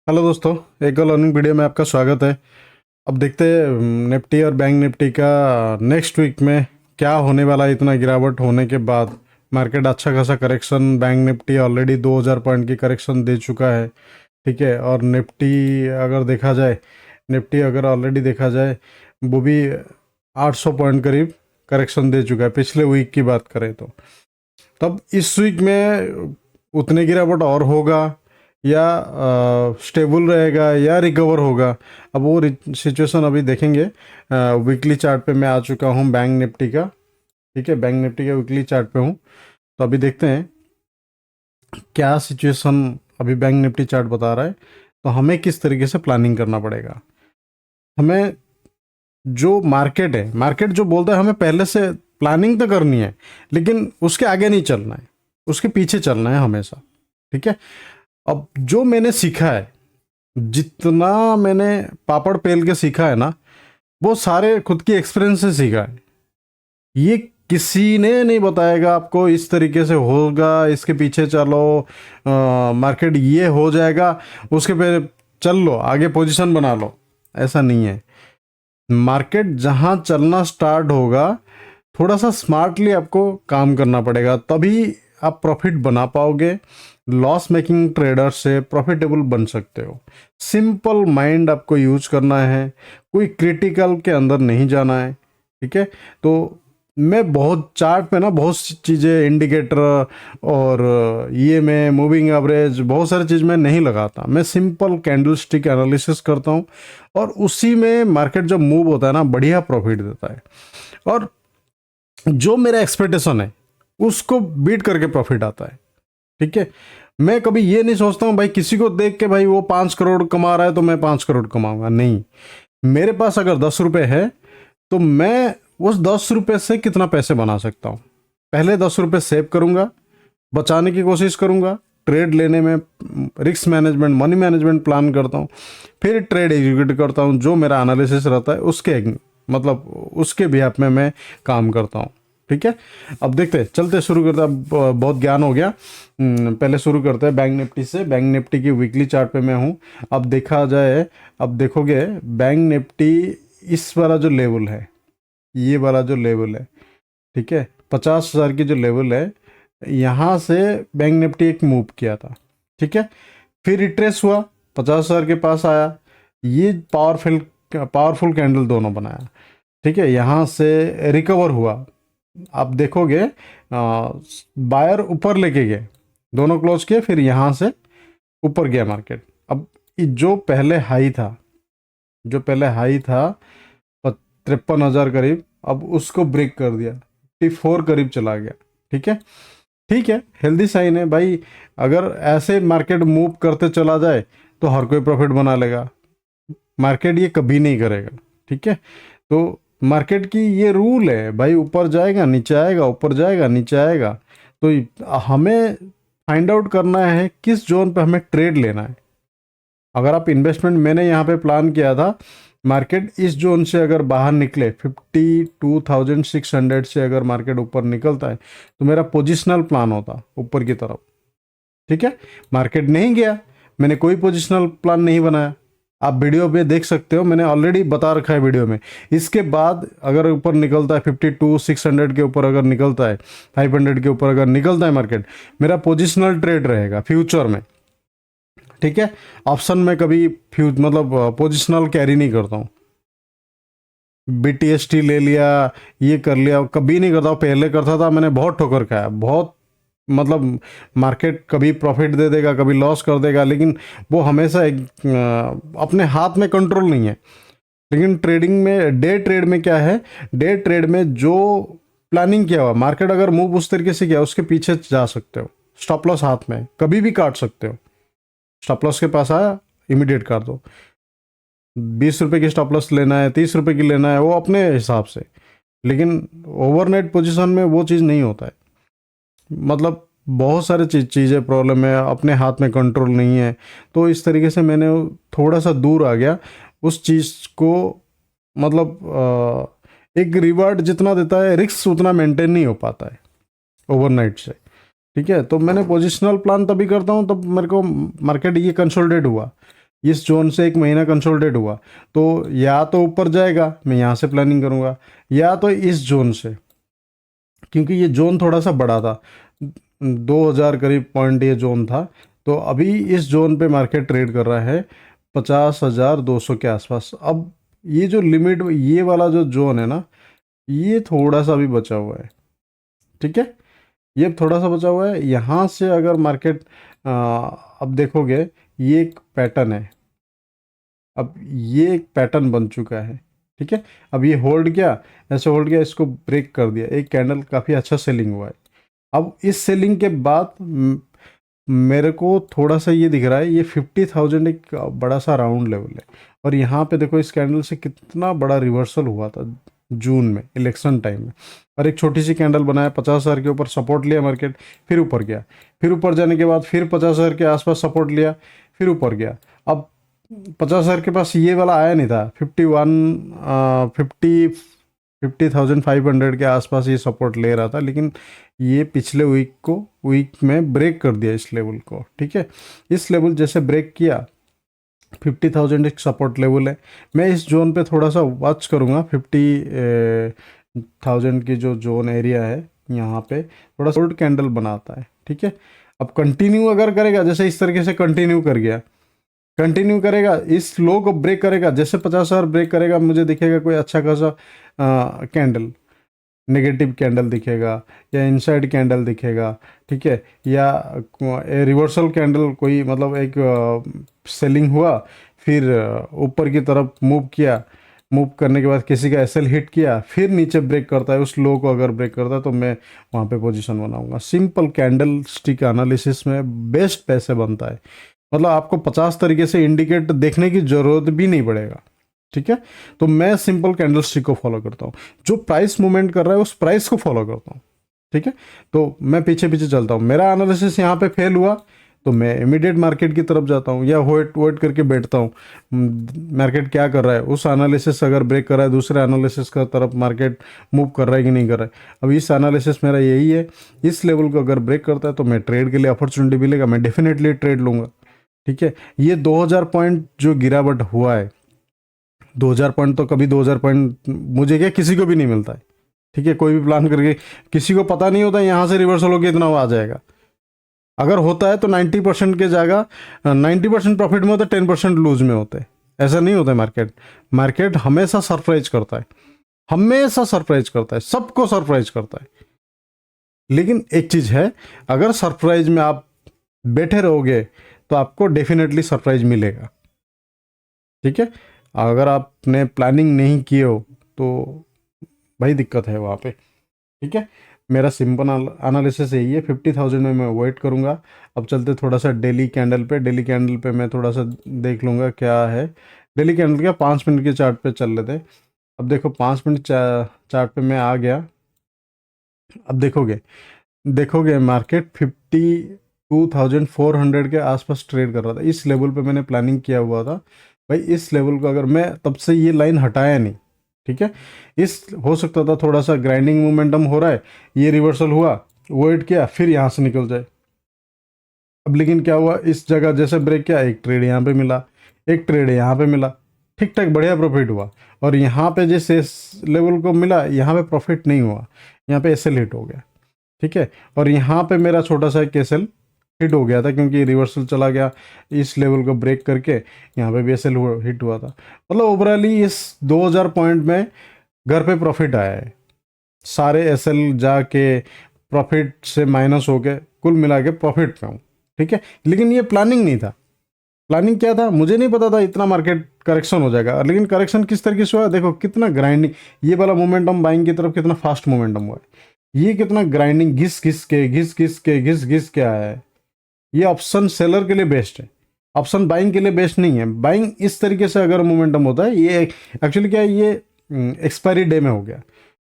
Hello दोस्तों, एक learning video में आपका स्वागत है। अब देखते हैं निफ्टी और बैंक निफ्टी का नेक्स्ट वीक में क्या होने वाला है। इतना गिरावट होने के बाद मार्केट अच्छा खासा correction, bank Nifty already 2000 point की करेक्शन दे चुका है। ठीक है, और निफ्टी अगर देखा जाए, निफ्टी अगर ऑलरेडी देखा जाए वो भी 800 पॉइंट करीब करेक्शन दे चुका है पिछले वीक की बात करें तो। तब इस वीक में उतने गिरावट और होगा या स्टेबल रहेगा या रिकवर होगा, अब वो सिचुएशन अभी देखेंगे। वीकली चार्ट पे मैं आ चुका हूँ बैंक निफ्टी का। ठीक है, बैंक निफ्टी के वीकली चार्ट पे हूँ, तो अभी देखते हैं क्या सिचुएशन अभी बैंक निफ्टी चार्ट बता रहा है। तो हमें किस तरीके से प्लानिंग करना पड़ेगा। हमें जो मार्केट है, मार्केट जो बोलता है, हमें पहले से प्लानिंग तो करनी है, लेकिन उसके आगे नहीं चलना है, उसके पीछे चलना है हमेशा। ठीक है, अब जो मैंने सीखा है, जितना मैंने पापड़ पेल के सीखा है ना, वो सारे खुद की एक्सपीरियंस से सीखा है। ये किसी ने नहीं बताएगा आपको इस तरीके से होगा, इसके पीछे चलो, मार्केट ये हो जाएगा, उसके पे चल लो, आगे पोजीशन बना लो। ऐसा नहीं है। मार्केट जहाँ चलना स्टार्ट होगा, थोड़ा सा स्मार्टली आपको काम करना पड़ेगा, तभी आप प्रॉफिट बना पाओगे। लॉस मेकिंग ट्रेडर से प्रॉफिटेबल बन सकते हो। सिंपल माइंड आपको यूज करना है, कोई क्रिटिकल के अंदर नहीं जाना है। ठीक है, तो मैं बहुत चार्ट पे ना बहुत सी चीज़ें, इंडिकेटर और ये मैं मूविंग एवरेज, बहुत सारी चीज़ मैं नहीं लगाता। मैं सिंपल कैंडल स्टिक एनालिसिस करता हूँ, और उसी में मार्केट जब मूव होता है ना, बढ़िया प्रॉफिट देता है। और जो मेरा एक्सपेक्टेशन है उसको बीट करके प्रॉफिट आता है। ठीक है, मैं कभी ये नहीं सोचता हूँ भाई किसी को देख के भाई वो 5 करोड़ कमा रहा है तो मैं 5 करोड़ कमाऊंगा। नहीं, मेरे पास अगर 10 रुपए है तो मैं उस 10 रुपए से कितना पैसे बना सकता हूँ, पहले 10 रुपए सेव करूंगा, बचाने की कोशिश करूंगा। ट्रेड लेने में risk management, money management plan करता हूँ, फिर ट्रेड एग्जीक्यूट करता हूँ। जो मेरा एनालिसिस रहता है उसके मतलब उसके बिहाफ में मैं काम करता हूँ। ठीक है, अब देखते हैं, चलते शुरू करते हैं। अब बहुत ज्ञान हो गया। पहले शुरू करते हैं बैंक निफ्टी से। बैंक निफ्टी की वीकली चार्ट पे मैं हूँ। अब देखा जाए, अब देखोगे बैंक निफ्टी इस वाला जो लेवल है, ये वाला जो लेवल है, ठीक है, 50,000 की जो लेवल है, यहाँ से बैंक निफ्टी एक मूव किया था। ठीक है, फिर रिट्रेस हुआ, 50,000 के पास आया, ये पावरफुल पावरफुल कैंडल दोनों बनाया। ठीक है, यहाँ से रिकवर हुआ। आप देखोगे बायर ऊपर लेके गए, दोनों क्लोज किए, फिर यहाँ से ऊपर गया मार्केट। अब जो पहले हाई था, जो पहले हाई था 53,000 करीब, अब उसको ब्रेक कर दिया, 54 करीब चला गया। ठीक है, ठीक है, हेल्दी साइन है भाई। अगर ऐसे मार्केट मूव करते चला जाए तो हर कोई प्रॉफिट बना लेगा, मार्केट ये कभी नहीं करेगा। ठीक है, तो मार्केट की ये रूल है भाई, ऊपर जाएगा नीचे आएगा, ऊपर जाएगा नीचे आएगा। तो हमें फाइंड आउट करना है किस जोन पे हमें ट्रेड लेना है। अगर आप इन्वेस्टमेंट, मैंने यहाँ पे प्लान किया था, मार्केट इस जोन से अगर बाहर निकले 52,600 से अगर मार्केट ऊपर निकलता है तो मेरा पोजिशनल प्लान होता ऊपर की तरफ। ठीक है, मार्केट नहीं गया, मैंने कोई पोजिशनल प्लान नहीं बनाया। आप वीडियो पे देख सकते हो, मैंने ऑलरेडी बता रखा है वीडियो में। इसके बाद अगर ऊपर निकलता है 52,600 के ऊपर, अगर निकलता है 500 के ऊपर अगर निकलता है मार्केट, मेरा पोजिशनल ट्रेड रहेगा फ्यूचर में। ठीक है, ऑप्शन में कभी मतलब पोजिशनल कैरी नहीं करता हूँ। BTST ले लिया, ये कर लिया, कभी नहीं करता हूँ। पहले करता था, मैंने बहुत ठोकर खाया, बहुत मतलब मार्केट कभी प्रॉफिट दे देगा, कभी लॉस कर देगा, लेकिन वो हमेशा एक अपने हाथ में कंट्रोल नहीं है। लेकिन ट्रेडिंग में, डे ट्रेड में क्या है, डे ट्रेड में जो प्लानिंग किया हुआ, मार्केट अगर मूव उस तरीके से किया, उसके पीछे जा सकते हो। स्टॉप लॉस हाथ में, कभी भी काट सकते हो। स्टॉप लॉस के पास आया, इमीडिएट काट दो। 20 रुपए की स्टॉप लॉस लेना है, 30 रुपए की लेना है, वो अपने हिसाब से। लेकिन ओवरनाइट पोजीशन में वो चीज़ नहीं होता है। मतलब बहुत सारे चीज़ें प्रॉब्लम है, अपने हाथ में कंट्रोल नहीं है। तो इस तरीके से मैंने थोड़ा सा दूर आ गया उस चीज़ को। मतलब एक रिवार्ड जितना देता है, रिस्क उतना मेंटेन नहीं हो पाता है ओवरनाइट से। ठीक है, तो मैंने पोजिशनल प्लान तभी करता हूँ तब मेरे को मार्केट ये कंसोलिडेट हुआ, इस जोन से एक महीना कंसोलिडेट हुआ तो या तो ऊपर जाएगा, मैं यहाँ से प्लानिंग करूँगा, या तो इस जोन से, क्योंकि ये जोन थोड़ा सा बड़ा था, 2000 करीब पॉइंट ये जोन था। तो अभी इस जोन पे मार्केट ट्रेड कर रहा है 50,200 के आसपास। अब ये जो लिमिट, ये वाला जो जोन है ना, ये थोड़ा सा भी बचा हुआ है, ठीक है, ये थोड़ा सा बचा हुआ है। यहाँ से अगर मार्केट अब देखोगे, ये एक पैटर्न है, अब ये एक पैटर्न बन चुका है, ठीक है। अब ये होल्ड किया, ऐसे होल्ड किया, इसको ब्रेक कर दिया, एक कैंडल काफ़ी अच्छा सेलिंग हुआ है। अब इस सेलिंग के बाद मेरे को थोड़ा सा ये दिख रहा है, ये 50,000 एक बड़ा सा राउंड लेवल है। और यहाँ पे देखो इस कैंडल से कितना बड़ा रिवर्सल हुआ था जून में, इलेक्शन टाइम में, और एक छोटी सी कैंडल बनाया, 50,000 के ऊपर सपोर्ट लिया मार्केट, फिर ऊपर गया, फिर ऊपर जाने के बाद फिर 50,000 के आसपास सपोर्ट लिया, फिर ऊपर गया। अब 50,000 के पास ये वाला आया नहीं था, 50,500 के आसपास ये सपोर्ट ले रहा था, लेकिन ये पिछले वीक में ब्रेक कर दिया इस लेवल को, ठीक है। इस लेवल जैसे ब्रेक किया, 50,000 एक सपोर्ट लेवल है। मैं इस जोन पे थोड़ा सा वॉच करूँगा, 50,000 की जो जोन एरिया है, यहाँ पे थोड़ा सा होल्ड कैंडल बनाता है, ठीक है। अब कंटिन्यू अगर करेगा, जैसे इस तरीके से कंटिन्यू कर गया, कंटिन्यू करेगा, इस लो को ब्रेक करेगा, जैसे 50,000 ब्रेक करेगा, मुझे दिखेगा कोई अच्छा खासा कैंडल, नेगेटिव कैंडल दिखेगा, या इनसाइड कैंडल दिखेगा, ठीक है, या रिवर्सल कैंडल, कोई मतलब एक सेलिंग हुआ, फिर ऊपर की तरफ मूव किया, मूव करने के बाद किसी का एसएल हिट किया, फिर नीचे ब्रेक करता है, उस लो को अगर ब्रेक करता है तो मैं वहाँ पे पोजीशन बनाऊंगा। सिंपल कैंडल स्टिक एनालिसिस में बेस्ट पैसे बनता है, मतलब आपको 50 तरीके से इंडिकेट देखने की जरूरत भी नहीं पड़ेगा, ठीक है। तो मैं सिंपल कैंडल स्टिक को फॉलो करता हूँ, जो प्राइस मूवमेंट कर रहा है उस प्राइस को फॉलो करता हूँ, ठीक है। तो मैं पीछे पीछे चलता हूँ, मेरा एनालिसिस यहाँ पे फेल हुआ तो मैं इमीडिएट मार्केट की तरफ जाता हूँ, या वेट करके बैठता हूँ मार्केट क्या कर रहा है, उस एनालिसिस अगर ब्रेक कर रहा है, दूसरे एनालिसिस का तरफ मार्केट मूव कर रहा है कि नहीं कर रहा है। अब इस एनालिसिस मेरा यही है, इस लेवल को अगर ब्रेक करता है तो मैं ट्रेड के लिए अपॉर्चुनिटी मिलेगा, मैं डेफिनेटली ट्रेड लूँगा, ठीक है। ये 2000 पॉइंट जो गिरावट हुआ है, 2000 पॉइंट तो कभी 2000 पॉइंट मुझे क्या किसी को भी नहीं मिलता है, ठीक है। कोई भी प्लान करके, किसी को पता नहीं होता यहाँ से रिवर्सल होकर इतना आ जाएगा। अगर होता है तो 90% के जगह 90% प्रॉफिट में होता है, 10% लूज में होते हैं, ऐसा नहीं होता है। मार्केट हमेशा सरप्राइज करता है, हमेशा सरप्राइज करता है, सबको सरप्राइज करता है। लेकिन एक चीज है, अगर सरप्राइज में आप बैठे रहोगे तो आपको डेफिनेटली सरप्राइज मिलेगा, ठीक है। अगर आपने प्लानिंग नहीं की हो तो भाई दिक्कत है वहाँ पे, ठीक है। मेरा सिंपल एनालिसिस यही है, 50,000 में मैं वेट करूँगा। अब चलते थोड़ा सा डेली कैंडल पे, डेली कैंडल पे मैं थोड़ा सा देख लूँगा क्या है। डेली कैंडल क्या 5 मिनट के चार्ट पे चल लेते। अब देखो 5 मिनट चार्ट पे मैं आ गया। अब देखोगे मार्केट 52,400 के आसपास ट्रेड कर रहा था, इस लेवल पे मैंने प्लानिंग किया हुआ था भाई। इस लेवल को अगर मैं तब से ये लाइन हटाया नहीं, ठीक है, इस हो सकता था थोड़ा सा ग्राइंडिंग मोमेंटम हो रहा है, ये रिवर्सल हुआ, वेट किया, फिर यहाँ से निकल जाए। अब लेकिन क्या हुआ, इस जगह जैसे ब्रेक किया, एक ट्रेड यहाँ पे मिला, एक ट्रेड यहाँ पे मिला, ठीक ठाक बढ़िया प्रॉफिट हुआ। और यहाँ पे जैसे इस लेवल को मिला, यहाँ पे प्रॉफिट नहीं हुआ, यहाँ पे एसएल हिट हो गया, ठीक है। और यहाँ पे मेरा छोटा सा एक एसएल हिट हो गया था, क्योंकि रिवर्सल चला गया इस लेवल को ब्रेक करके, यहाँ पे भी एसएल हिट हुआ था। मतलब ओवरऑली इस 2000 पॉइंट में घर पे प्रॉफिट आया है, सारे एसएल जाके प्रॉफिट से माइनस हो के कुल मिला के प्रॉफिट में हूँ, ठीक है। लेकिन ये प्लानिंग नहीं था। प्लानिंग क्या था, मुझे नहीं पता था इतना मार्केट करेक्शन हो जाएगा। लेकिन करेक्शन किस तरीके से हुआ, देखो कितना ग्राइंडिंग, ये वाला मोमेंटम बाइंग की तरफ कितना फास्ट मोमेंटम हुआ है, ये कितना ग्राइंडिंग घिस घिस के आया है। ये ऑप्शन सेलर के लिए बेस्ट है, ऑप्शन बाइंग के लिए बेस्ट नहीं है। बाइंग इस तरीके से अगर मोमेंटम होता है, ये एक्चुअली क्या है, ये एक्सपायरी डे में हो गया,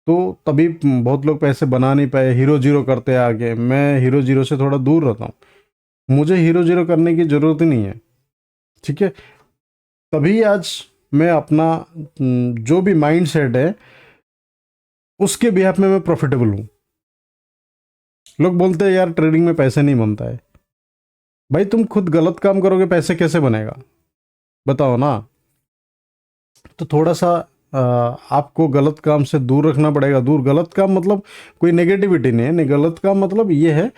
तो तभी बहुत लोग पैसे बना नहीं पाए, हीरो जीरो करते आगे। मैं हीरो जीरो से थोड़ा दूर रहता हूँ, मुझे हीरो जीरो करने की ज़रूरत ही नहीं है, ठीक है। तभी आज मैं अपना जो भी माइंड सेट है उसके बिहाफ में मैं प्रॉफिटेबल हूँ। लोग बोलते हैं यार ट्रेडिंग में पैसे नहीं बनता है, भाई तुम खुद गलत काम करोगे पैसे कैसे बनेगा। बताओ ना। तो थोड़ा सा आपको गलत काम से दूर रखना पड़ेगा। दूर, गलत काम मतलब कोई नेगेटिविटी नहीं है, नहीं, गलत काम मतलब ये है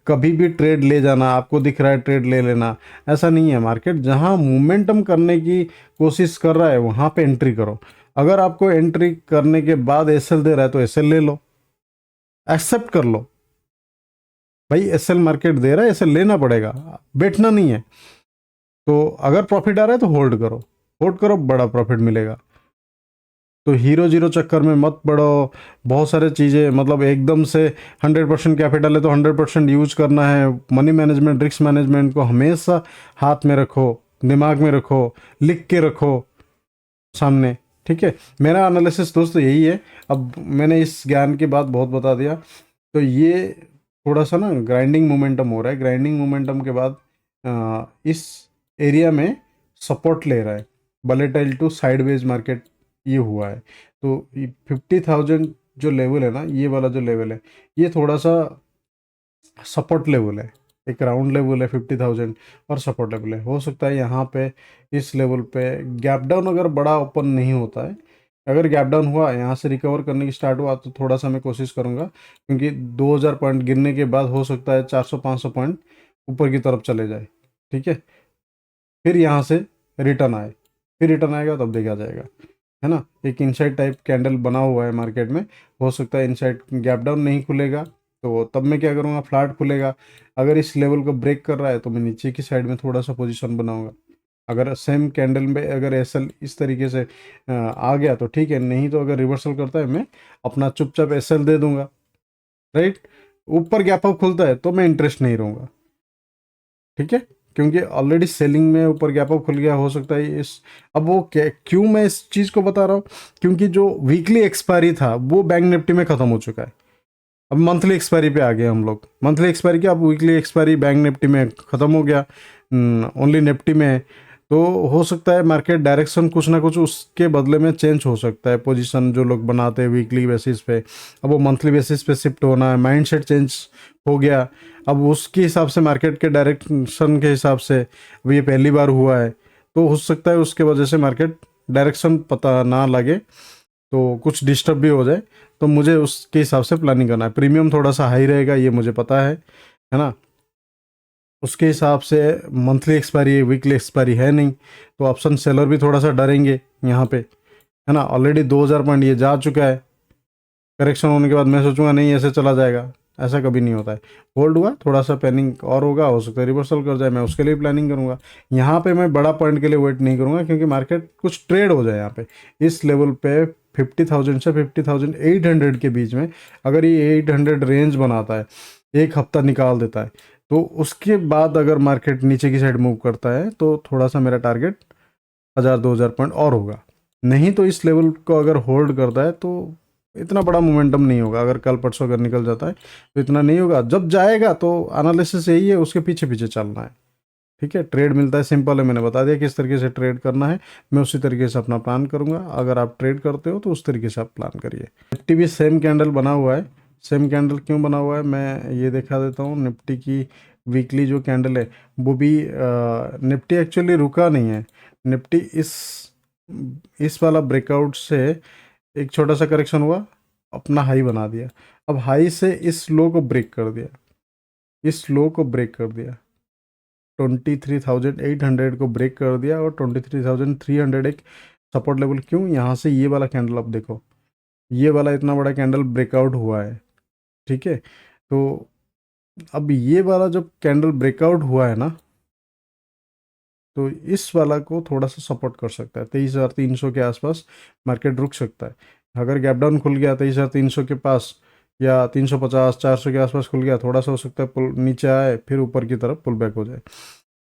कभी भी ट्रेड ले जाना, आपको दिख रहा है ट्रेड ले लेना, ऐसा नहीं है। मार्केट जहां मोमेंटम करने की कोशिश कर रहा है वहां पे एंट्री करो। अगर आपको एंट्री करने के बाद एसएल दे रहा है तो एसएल ले लो, एक्सेप्ट कर लो। भाई एसएल मार्केट दे रहा है, एसएल लेना पड़ेगा, बैठना नहीं है। तो अगर प्रॉफिट आ रहा है तो होल्ड करो, होल्ड करो, बड़ा प्रॉफिट मिलेगा। तो हीरो जीरो चक्कर में मत पड़ो। बहुत सारे चीज़ें मतलब एकदम से 100% कैपिटल है तो 100% यूज करना है। मनी मैनेजमेंट, रिस्क मैनेजमेंट को हमेशा हाथ में रखो, दिमाग में रखो, लिख के रखो सामने। ठीक है, मेरा एनालिसिस दोस्तों यही है। अब मैंने इस ज्ञान की बात बहुत बता दिया। तो ये थोड़ा सा ना ग्राइंडिंग मोमेंटम हो रहा है। ग्राइंडिंग मोमेंटम के बाद इस एरिया में सपोर्ट ले रहा है। वोलेटाइल टू साइडवेज मार्केट ये हुआ है। तो 50,000 जो लेवल है ना, ये वाला जो लेवल है, ये थोड़ा सा सपोर्ट लेवल है, एक राउंड लेवल है 50,000 और सपोर्ट लेवल है। हो सकता है यहाँ पे इस लेवल पे गैप डाउन अगर बड़ा ओपन नहीं होता है, अगर गैप डाउन हुआ यहाँ से रिकवर करने की स्टार्ट हुआ तो थोड़ा सा मैं कोशिश करूँगा, क्योंकि 2000 पॉइंट गिरने के बाद हो सकता है 400-500 पॉइंट ऊपर की तरफ चले जाए। ठीक है, फिर यहाँ से रिटर्न आए, फिर रिटर्न आएगा तब देखा जाएगा, है ना। एक इनसाइड टाइप कैंडल बना हुआ है मार्केट में, हो सकता है इनसाइड गैप डाउन नहीं खुलेगा तो तब मैं क्या करूँगा, फ्लैट खुलेगा। अगर इस लेवल को ब्रेक कर रहा है तो मैं नीचे की साइड में थोड़ा सा पोजीशन बनाऊंगा। अगर सेम कैंडल में अगर एसएल इस तरीके से आ गया तो ठीक है, नहीं तो अगर रिवर्सल करता है मैं अपना चुपचाप एसएल दे दूंगा। राइट, ऊपर गैप अप खुलता है तो मैं इंटरेस्ट नहीं रहूँगा। ठीक है, क्योंकि ऑलरेडी सेलिंग में ऊपर गैप अप खुल गया, हो सकता है इस, अब वो क्यों मैं इस चीज़ को बता रहा हूँ, क्योंकि जो वीकली एक्सपायरी था वो बैंक निफ्टी में ख़त्म हो चुका है। अब मंथली एक्सपायरी पे आ गए हम लोग। मंथली एक्सपायरी क्या, अब वीकली एक्सपायरी बैंक निफ्टी में ख़त्म हो गया, ओनली निफ्टी में है। तो हो सकता है मार्केट डायरेक्शन कुछ ना कुछ उसके बदले में चेंज हो सकता है। पोजीशन जो लोग बनाते हैं वीकली बेसिस पे, अब वो मंथली बेसिस पे शिफ्ट होना है, माइंडसेट चेंज हो गया। अब उसके हिसाब से मार्केट के डायरेक्शन के हिसाब से, अब ये पहली बार हुआ है तो हो सकता है उसके वजह से मार्केट डायरेक्शन पता ना लगे तो कुछ डिस्टर्ब भी हो जाए। तो मुझे उसके हिसाब से प्लानिंग करना है। प्रीमियम थोड़ा सा हाई रहेगा, ये मुझे पता है ना। उसके हिसाब से मंथली एक्सपायरी है, वीकली एक्सपायरी है नहीं, तो ऑप्शन सेलर भी थोड़ा सा डरेंगे यहाँ पे, है ना। ऑलरेडी 2000 पॉइंट ये जा चुका है। करेक्शन होने के बाद मैं सोचूंगा नहीं ऐसे चला जाएगा, ऐसा कभी नहीं होता है। होल्ड हुआ, थोड़ा सा प्लानिंग और होगा, हो सकता है रिवर्सल कर जाए, मैं उसके लिए प्लानिंग करूंगा। यहाँ पे मैं बड़ा पॉइंट के लिए वेट नहीं करूंगा, क्योंकि मार्केट कुछ ट्रेड हो जाए यहाँ पे इस लेवल पे 50,000 से 50,800 के बीच में। अगर ये 800 रेंज बनाता है, एक हफ्ता निकाल देता है, तो उसके बाद अगर मार्केट नीचे की साइड मूव करता है तो थोड़ा सा मेरा टारगेट 1000-2000 पॉइंट और होगा। नहीं तो इस लेवल को अगर होल्ड करता है तो इतना बड़ा मोमेंटम नहीं होगा। अगर कल परसों अगर निकल जाता है तो इतना नहीं होगा। जब जाएगा तो एनालिसिस यही है, उसके पीछे पीछे चलना है। ठीक है, ट्रेड मिलता है, सिंपल है, मैंने बता दिया किस तरीके से ट्रेड करना है। मैं उसी तरीके से अपना प्लान करूंगा। अगर आप ट्रेड करते हो तो उस तरीके से आप प्लान करिए। निफ्टी भी सेम कैंडल बना हुआ है। सेम कैंडल क्यों बना हुआ है मैं ये दिखा देता हूँ। निफ्टी की वीकली जो कैंडल है वो भी निफ्टी एक्चुअली रुका नहीं है। निफ्टी इस वाला ब्रेकआउट से एक छोटा सा करेक्शन हुआ, अपना हाई बना दिया। अब हाई से इस लो को ब्रेक कर दिया, इस लो को ब्रेक कर दिया, 23,800 को ब्रेक कर दिया, और 23,300 एक सपोर्ट लेवल। क्यों, यहाँ से ये वाला कैंडल अब देखो, ये वाला इतना बड़ा कैंडल ब्रेकआउट हुआ है। ठीक है, तो अब ये वाला जब कैंडल ब्रेकआउट हुआ है ना, तो इस वाला को थोड़ा सा सपोर्ट कर सकता है। 23,300 के आसपास मार्केट रुक सकता है। अगर गैप डाउन खुल गया 23,300 के पास, या 350-400 के आसपास खुल गया, थोड़ा सा हो सकता है पुल नीचे आए, फिर ऊपर की तरफ पुल बैक हो जाए।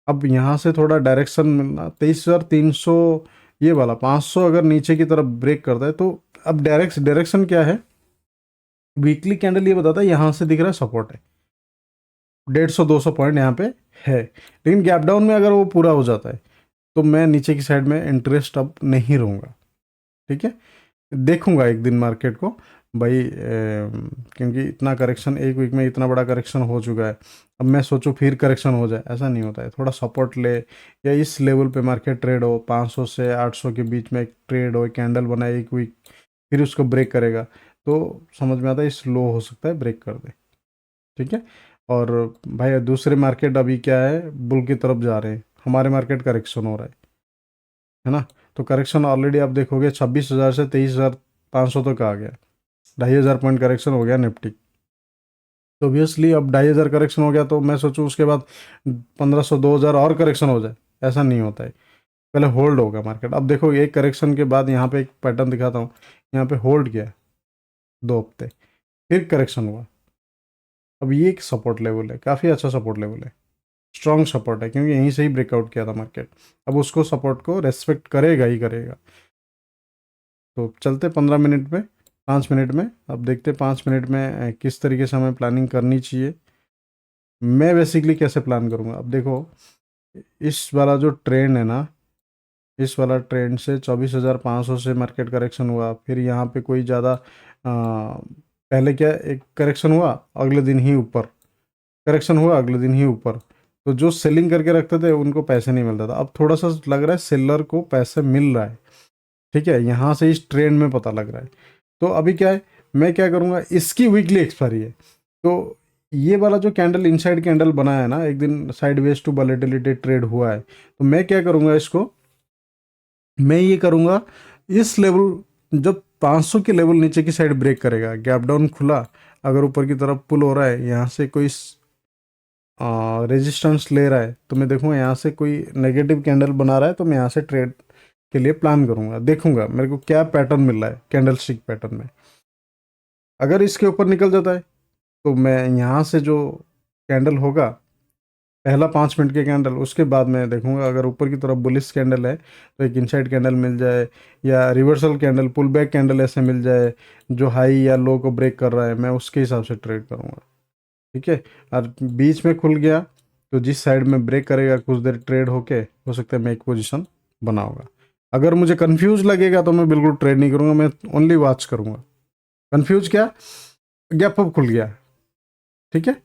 अब यहाँ से थोड़ा डायरेक्शन मिलना, 23,300 ये वाला 500 अगर नीचे की तरफ ब्रेक करता है तो अब डायरेक्शन क्या है, वीकली कैंडल ये बताता है यहाँ से दिख रहा है सपोर्ट है, 150-200 पॉइंट यहाँ पे है। लेकिन गैप डाउन में अगर वो पूरा हो जाता है तो मैं नीचे की साइड में इंटरेस्ट अब नहीं रहूँगा। ठीक है, देखूंगा एक दिन मार्केट को, भाई क्योंकि इतना करेक्शन एक वीक में इतना बड़ा करेक्शन हो चुका है, अब मैं सोचूं फिर करेक्शन हो जाए, ऐसा नहीं होता है। थोड़ा सपोर्ट ले या इस लेवल पे मार्केट ट्रेड हो, 500 से 800 के बीच में एक ट्रेड हो, एक कैंडल बनाए एक वीक, फिर उसको ब्रेक करेगा तो समझ में आता है इस लो हो सकता है ब्रेक कर दे। ठीक है। और भाई दूसरे मार्केट अभी क्या है, बुल की तरफ जा रहे हैं, हमारे मार्केट करेक्शन हो रहा है ना। तो करेक्शन ऑलरेडी आप देखोगे 26,000 से 23,500 तक आ गया, 2,500 पॉइंट करेक्शन हो गया निफ्टी। तो ऑब्वियसली अब 2,500 करेक्शन हो गया तो मैं सोचूं उसके बाद 1,500 2,000 और करेक्शन हो जाए, ऐसा नहीं होता है। पहले होल्ड होगा मार्केट। अब देखो एक करेक्शन के बाद यहाँ पे एक पैटर्न दिखाता हूँ, यहाँ पे होल्ड किया 2 हफ्ते, फिर करेक्शन हुआ। अब ये एक सपोर्ट लेवल है, काफ़ी अच्छा सपोर्ट लेवल है, स्ट्रॉन्ग सपोर्ट है, क्योंकि यहीं से ही ब्रेकआउट किया था मार्केट। अब उसको सपोर्ट को रेस्पेक्ट करेगा ही करेगा। तो चलते 15 मिनट में, 5 मिनट में, अब देखते 5 मिनट में किस तरीके से हमें प्लानिंग करनी चाहिए। मैं बेसिकली कैसे प्लान करूँगा, अब देखो इस वाला जो ट्रेंड है ना, इस वाला ट्रेंड से 24,500 से मार्केट करेक्शन हुआ, फिर यहाँ पे कोई ज़्यादा पहले क्या एक करेक्शन हुआ, अगले दिन ही ऊपर करेक्शन हुआ, अगले दिन ही ऊपर। तो जो सेलिंग करके रखते थे उनको पैसे नहीं मिलता था, अब थोड़ा सा लग रहा है सेलर को पैसे मिल रहा है। ठीक है, यहाँ से इस ट्रेंड में पता लग रहा है। तो अभी क्या है, मैं क्या करूँगा, इसकी वीकली एक्सपायरी है, तो ये वाला जो कैंडल इनसाइड कैंडल बना है ना, एक दिन साइडवेज टू वॉलेटिलिटी ट्रेड हुआ है, तो मैं क्या करूँगा इसको, मैं ये करूँगा इस लेवल जब 500 के लेवल नीचे की साइड ब्रेक करेगा, गैप डाउन खुला, अगर ऊपर की तरफ पुल हो रहा है, यहाँ से कोई रेजिस्टेंस ले रहा है, तो मैं देखूंगा यहाँ से कोई नेगेटिव कैंडल बना रहा है, तो मैं यहाँ से ट्रेड के लिए प्लान करूंगा, देखूंगा मेरे को क्या पैटर्न मिल रहा है कैंडल स्टिक पैटर्न में। अगर इसके ऊपर निकल जाता है तो मैं यहाँ से जो कैंडल होगा, पहला 5 मिनट के कैंडल, उसके बाद मैं देखूंगा अगर ऊपर की तरफ बुलिश कैंडल है तो एक इनसाइड कैंडल मिल जाए, या reversal candle pull back candle ऐसे मिल जाए जो हाई या लो को ब्रेक कर रहा है, मैं उसके हिसाब से ट्रेड करूंगा। ठीक है। और बीच में खुल गया तो जिस साइड में ब्रेक करेगा कुछ देर ट्रेड होके, हो सकता है मैं एक पोजीशन बनाऊंगा। अगर मुझे कंफ्यूज लगेगा तो मैं बिल्कुल ट्रेड नहीं करूंगा, मैं ओनली वॉच करूंगा। कंफ्यूज क्या, गैप अप खुल गया, ठीक है,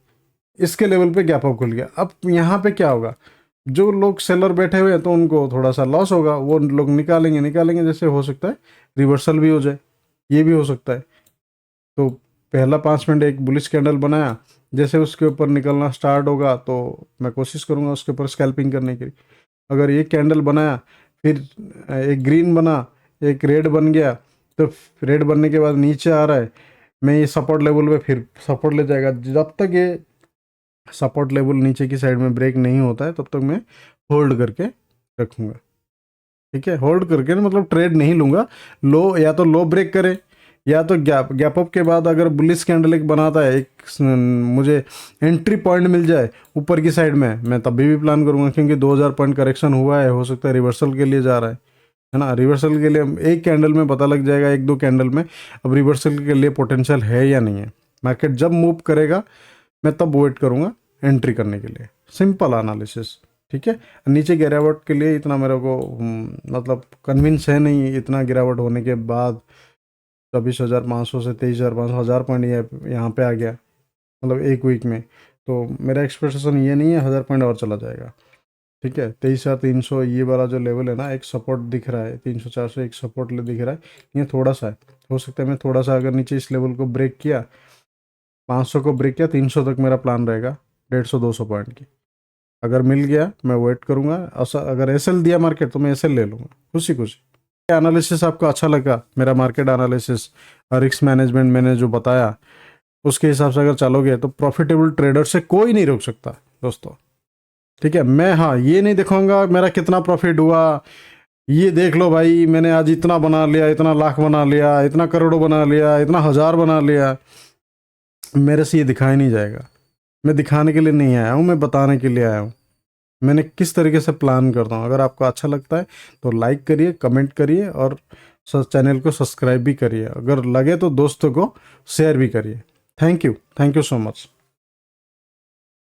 इसके लेवल पे गैप अप खुल गया, अब यहाँ पे क्या होगा, जो लोग सेलर बैठे हुए हैं तो उनको थोड़ा सा लॉस होगा, वो लोग निकालेंगे निकालेंगे, जैसे हो सकता है रिवर्सल भी हो जाए, ये भी हो सकता है। तो पहला 5 मिनट एक बुलिश कैंडल बनाया, जैसे उसके ऊपर निकलना स्टार्ट होगा तो मैं कोशिश करूंगा उसके ऊपर स्कैल्पिंग करने की। अगर एक कैंडल बनाया, फिर एक ग्रीन बना, एक रेड बन गया, तो रेड बनने के बाद नीचे आ रहा है, मैं ये सपोर्ट लेवल पे फिर सपोर्ट ले जाएगा, जब तक ये सपोर्ट लेवल नीचे की साइड में ब्रेक नहीं होता है तब तक मैं होल्ड करके रखूँगा। ठीक है, होल्ड करके ना मतलब ट्रेड नहीं लूँगा। लो या तो लो ब्रेक करे, या तो गैप अप के बाद अगर बुलिश कैंडल एक बनाता है, एक मुझे एंट्री पॉइंट मिल जाए ऊपर की साइड में, मैं तभी भी प्लान करूँगा, क्योंकि 2,000 पॉइंट करेक्शन हुआ है, हो सकता है रिवर्सल के लिए जा रहा है ना। रिवर्सल के लिए एक कैंडल में पता लग जाएगा, एक दो कैंडल में अब रिवर्सल के लिए पोटेंशियल है या नहीं है। मार्केट जब मूव करेगा मैं तब वेट करूँगा एंट्री करने के लिए, सिंपल एनालिसिस। ठीक है, नीचे गिरावट के लिए इतना मेरे को मतलब कन्विंस है नहीं, इतना गिरावट होने के बाद 24,500 से 23,500 हज़ार पॉइंट यहाँ पे आ गया, मतलब एक वीक में, तो मेरा एक्सपेक्टेशन ये नहीं है 1,000 पॉइंट और चला जाएगा। ठीक है, 23,300 ये वाला जो लेवल है ना, एक सपोर्ट दिख रहा है, 300-400 एक सपोर्ट दिख रहा है, ये थोड़ा सा है, हो सकता है मैं थोड़ा सा अगर नीचे इस लेवल को ब्रेक किया, 500 को ब्रेक किया, 300 तक मेरा प्लान रहेगा 150-200 पॉइंट की। अगर मिल गया मैं वेट करूंगा, अगर एसएल दिया मार्केट तो मैं एसएल ले लूँगा खुशी खुशी। एनालिसिस आपको अच्छा लगा, मेरा मार्केट एनालिसिस और रिस्क मैनेजमेंट मैंने जो बताया उसके हिसाब से अगर चलोगे तो प्रॉफिटेबल ट्रेडर से कोई नहीं रोक सकता दोस्तों। ठीक है, मैं हाँ ये नहीं दिखाऊंगा मेरा कितना प्रॉफिट हुआ, ये देख लो भाई मैंने आज इतना बना लिया, इतना लाख बना लिया, इतना करोड़ों बना लिया, इतना हज़ार बना लिया, मेरे से ये दिखाया नहीं जाएगा। मैं दिखाने के लिए नहीं आया हूँ, मैं बताने के लिए आया हूँ मैंने किस तरीके से प्लान करता हूँ। अगर आपको अच्छा लगता है तो लाइक करिए, कमेंट करिए और चैनल को सब्सक्राइब भी करिए, अगर लगे तो दोस्तों को शेयर भी करिए। Thank you so much.